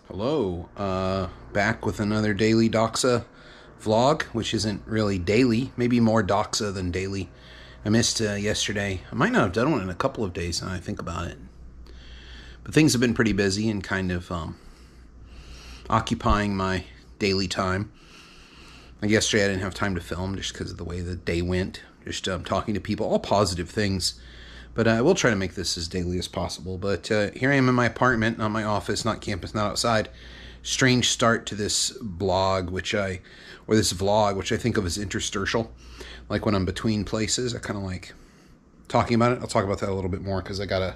Hello, back with another daily doxa vlog, which isn't really daily, maybe more doxa than daily. I missed yesterday. I might not have done one in a couple of days now I think about it. But things have been pretty busy and kind of occupying my daily time. Like yesterday I didn't have time to film just because of the way the day went. Just talking to people, all positive things. But I will try to make this as daily as possible. But here I am in my apartment, not my office, not campus, not outside. Strange start to this vlog, which I think of as interstitial. Like when I'm between places, I kind of like talking about it. I'll talk about that a little bit more because I gotta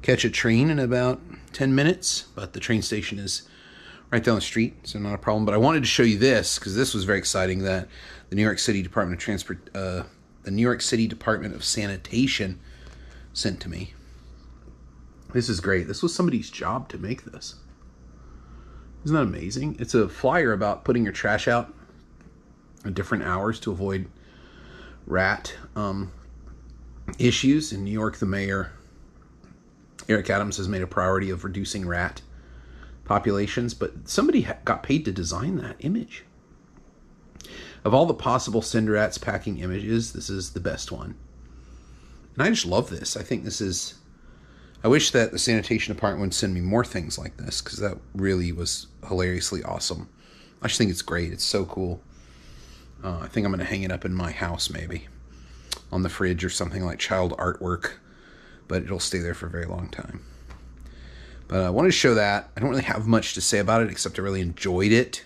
catch a train in about 10 minutes. But the train station is right down the street, so not a problem. But I wanted to show you this because this was very exciting. That the New York City Department of Sanitation sent to me. This is great. This was somebody's job to make this. Isn't that amazing? It's a flyer about putting your trash out at different hours to avoid rat issues. In New York, the mayor, Eric Adams, has made a priority of reducing rat populations, but somebody got paid to design that image. Of all the possible cinder rats packing images, this is the best one. And I just love this. I think this is... I wish that the sanitation department would send me more things like this, because that really was hilariously awesome. I just think it's great. It's so cool. I think I'm going to hang it up in my house, maybe. On the fridge or something, like child artwork. But it'll stay there for a very long time. But I wanted to show that. I don't really have much to say about it, except I really enjoyed it.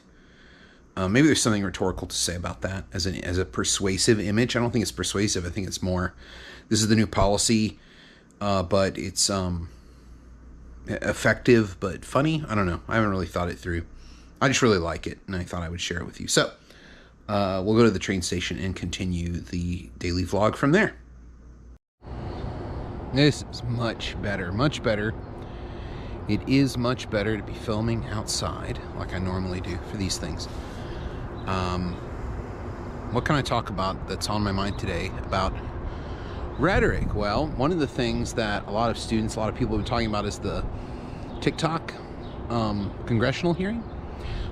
Maybe there's something rhetorical to say about that as a persuasive image. I don't think it's persuasive. I think it's more... This is the new policy, but it's effective but funny. I don't know. I haven't really thought it through. I just really like it, and I thought I would share it with you. So we'll go to the train station and continue the daily vlog from there. This is much better. Much better. It is much better to be filming outside like I normally do for these things. What can I talk about that's on my mind today about rhetoric? Well, one of the things that a lot of students, a lot of people have been talking about is the Tik Tok congressional hearing,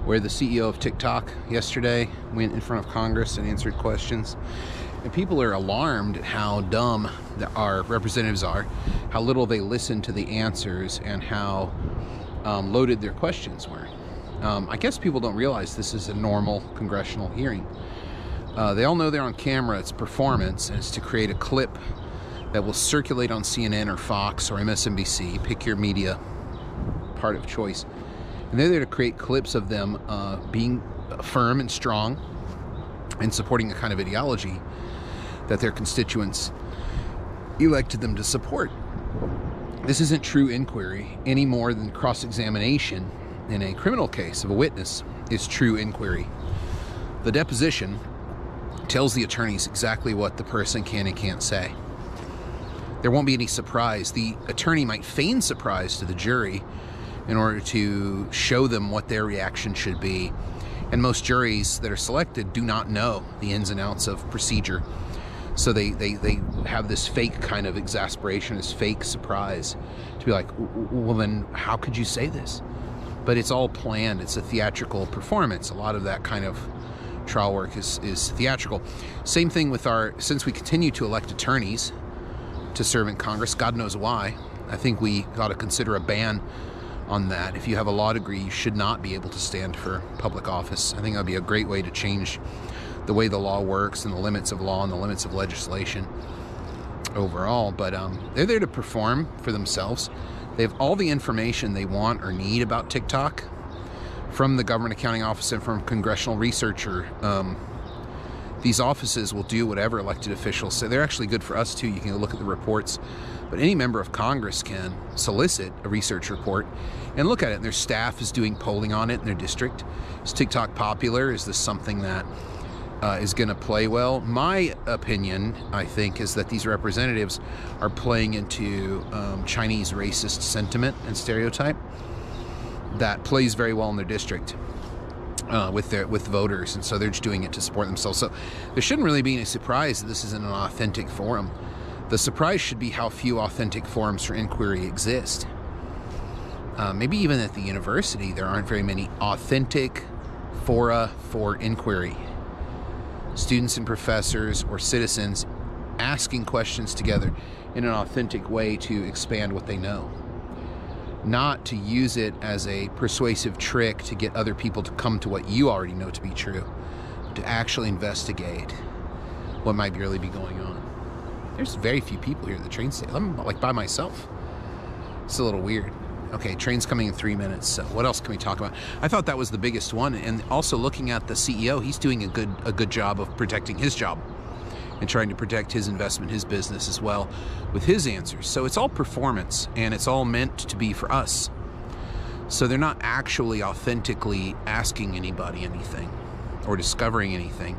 where the CEO of Tik Tok yesterday went in front of Congress and answered questions. And people are alarmed at how dumb our representatives are, how little they listen to the answers, and how loaded their questions were. I guess people don't realize this is a normal congressional hearing. They all know they're on camera. It's performance, and it's to create a clip that will circulate on CNN or Fox or MSNBC. Pick your media part of choice. And they're there to create clips of them being firm and strong and supporting a kind of ideology that their constituents elected them to support. This isn't true inquiry any more than cross-examination in a criminal case of a witness is true inquiry. The deposition tells the attorneys exactly what the person can and can't say. There won't be any surprise. The attorney might feign surprise to the jury in order to show them what their reaction should be. And most juries that are selected do not know the ins and outs of procedure. So they have this fake kind of exasperation, this fake surprise to be like, well then how could you say this? But it's all planned. It's a theatrical performance. A lot of that kind of trial work is theatrical. Same thing with since we continue to elect attorneys to serve in Congress, God knows why, I think we got to consider a ban on that. If you have a law degree, you should not be able to stand for public office. I think that would be a great way to change the way the law works and the limits of law and the limits of legislation overall. But they're there to perform for themselves. They have all the information they want or need about TikTok from the Government Accounting Office and from Congressional Researcher. These offices will do whatever elected officials say. They're actually good for us too. You can look at the reports. But any member of Congress can solicit a research report and look at it. And their staff is doing polling on it in their district. Is TikTok popular? Is this something that is going to play well? My opinion, I think, is that these representatives are playing into Chinese racist sentiment and stereotype that plays very well in their district with voters, and so they're just doing it to support themselves. So there shouldn't really be any surprise that this isn't an authentic forum. The surprise should be how few authentic forums for inquiry exist. maybe even at the university, there aren't very many authentic fora for inquiry. Students and professors or citizens asking questions together in an authentic way to expand what they know. Not to use it as a persuasive trick to get other people to come to what you already know to be true, but to actually investigate what might really be going on. There's very few people here at the train station. I'm like by myself. It's a little weird. Okay, train's coming in 3 minutes, so what else can we talk about? I thought that was the biggest one, and also looking at the CEO, he's doing a good job of protecting his job and trying to protect his investment, his business as well with his answers. So it's all performance, and it's all meant to be for us. So they're not actually authentically asking anybody anything or discovering anything.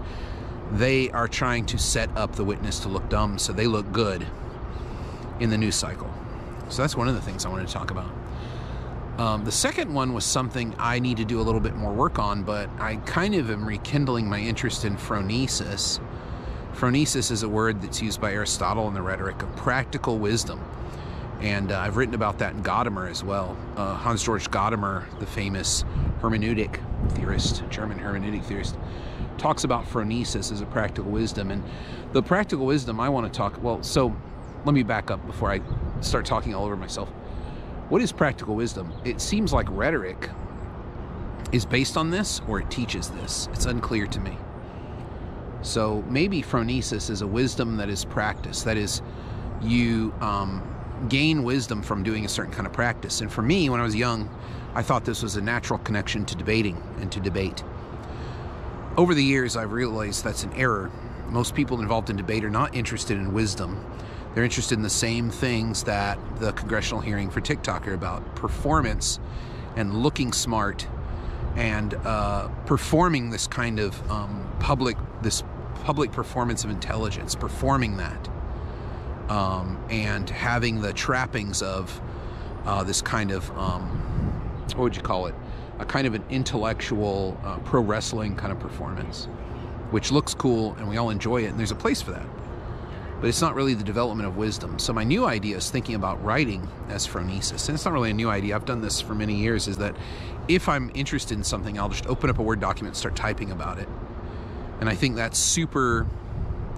They are trying to set up the witness to look dumb so they look good in the news cycle. So that's one of the things I wanted to talk about. The second one was something I need to do a little bit more work on, but I kind of am rekindling my interest in phronesis. Phronesis is a word that's used by Aristotle in the rhetoric of practical wisdom. And I've written about that in Gadamer as well. Hans Georg Gadamer, the famous hermeneutic theorist, German hermeneutic theorist, talks about phronesis as a practical wisdom. And the practical wisdom I want to talk, well, so let me back up before I start talking all over myself. What is practical wisdom? It seems like rhetoric is based on this or it teaches this. It's unclear to me. So maybe phronesis is a wisdom that is practiced. That is, you gain wisdom from doing a certain kind of practice. And for me, when I was young, I thought this was a natural connection to debating and to debate. Over the years, I've realized that's an error. Most people involved in debate are not interested in wisdom. They're interested in the same things that the congressional hearing for TikTok are about: performance and looking smart and performing this kind of public performance of intelligence, performing that, and having the trappings of this kind of what would you call it? A kind of an intellectual pro wrestling kind of performance, which looks cool and we all enjoy it, and there's a place for that. But it's not really the development of wisdom. So my new idea is thinking about writing as phronesis. And it's not really a new idea. I've done this for many years, is that if I'm interested in something, I'll just open up a Word document and start typing about it. And I think that's super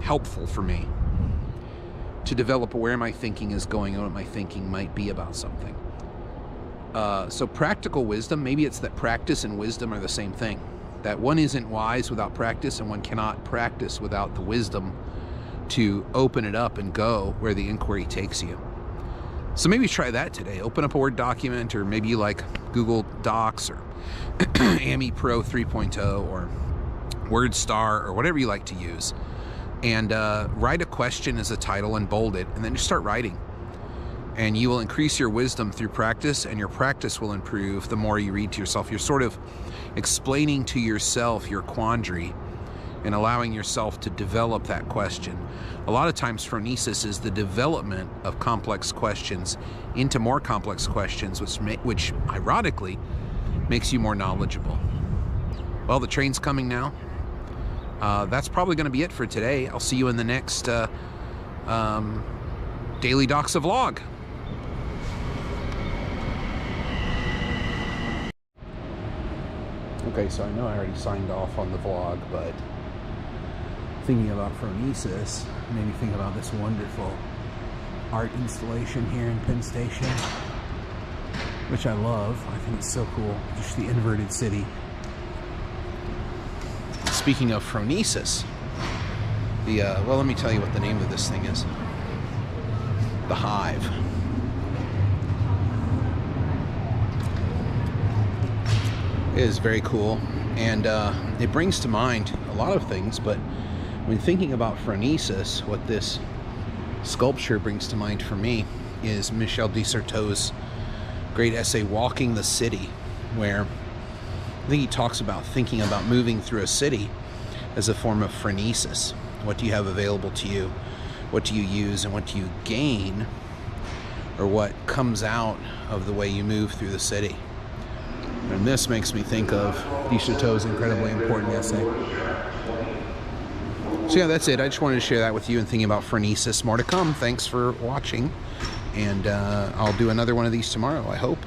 helpful for me to develop where my thinking is going and what my thinking might be about something. So practical wisdom, maybe it's that practice and wisdom are the same thing. That one isn't wise without practice, and one cannot practice without the wisdom to open it up and go where the inquiry takes you. So maybe try that today. Open up a Word document, or maybe you like Google Docs or AMI Pro 3.0 or WordStar or whatever you like to use, and write a question as a title and bold it, and then just start writing. And you will increase your wisdom through practice, and your practice will improve the more you read to yourself. You're sort of explaining to yourself your quandary and allowing yourself to develop that question. A lot of times phronesis is the development of complex questions into more complex questions, which ironically makes you more knowledgeable. Well, the train's coming now. That's probably going to be it for today. I'll see you in the next Daily Doxa vlog. Okay, so I know I already signed off on the vlog, but thinking about phronesis made me think about this wonderful art installation here in Penn Station, which I love. I think it's so cool. Just the inverted city. Speaking of phronesis, well, let me tell you what the name of this thing is. The Hive. It is very cool, and it brings to mind a lot of things, but when thinking about phronesis, what this sculpture brings to mind for me is Michel de Certeau's great essay, Walking the City, where I think he talks about thinking about moving through a city as a form of phronesis. What do you have available to you? What do you use, and what do you gain, or what comes out of the way you move through the city? And this makes me think of de Certeau's incredibly important essay. So yeah, that's it. I just wanted to share that with you and thinking about phronesis. More to come. Thanks for watching, and I'll do another one of these tomorrow, I hope.